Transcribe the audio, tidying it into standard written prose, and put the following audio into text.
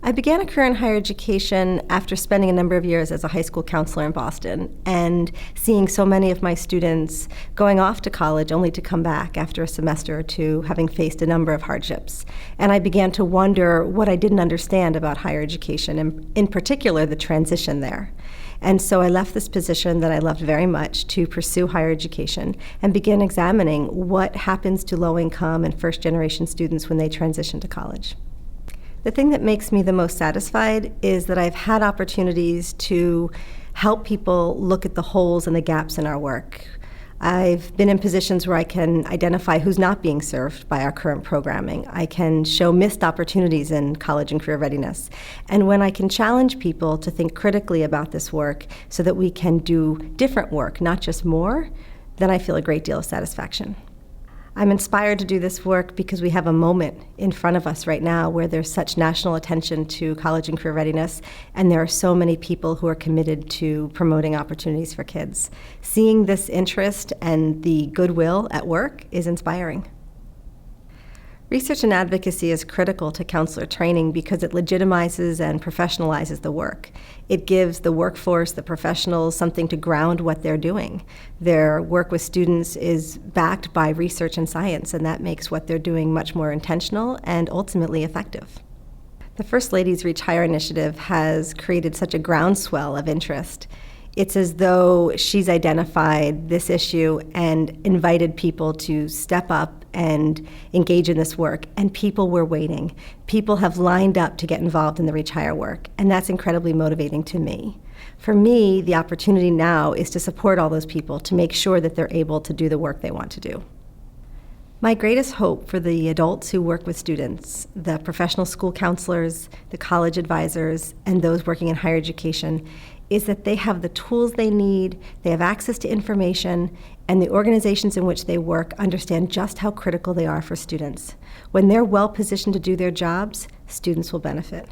I began a career in higher education after spending a number of years as a high school counselor in Boston and seeing so many of my students going off to college only to come back after a semester or two, having faced a number of hardships. And I began to wonder what I didn't understand about higher education, and in particular the transition there. And so I left this position that I loved very much to pursue higher education and began examining what happens to low-income and first-generation students when they transition to college. The thing that makes me the most satisfied is that I've had opportunities to help people look at the holes and the gaps in our work. I've been in positions where I can identify who's not being served by our current programming. I can show missed opportunities in college and career readiness. And when I can challenge people to think critically about this work so that we can do different work, not just more, then I feel a great deal of satisfaction. I'm inspired to do this work because we have a moment in front of us right now where there's such national attention to college and career readiness, and there are so many people who are committed to promoting opportunities for kids. Seeing this interest and the goodwill at work is inspiring. Research and advocacy is critical to counselor training because it legitimizes and professionalizes the work. It gives the workforce, the professionals, something to ground what they're doing. Their work with students is backed by research and science, and that makes what they're doing much more intentional and ultimately effective. The First Lady's Reach Higher initiative has created such a groundswell of interest. It's as though she's identified this issue and invited people to step up and engage in this work, and people were waiting. People have lined up to get involved in the Reach Higher work, and that's incredibly motivating to me. For me, the opportunity now is to support all those people to make sure that they're able to do the work they want to do. My greatest hope for the adults who work with students, the professional school counselors, the college advisors, and those working in higher education, is that they have the tools they need, they have access to information, and the organizations in which they work understand just how critical they are for students. When they're well positioned to do their jobs, students will benefit.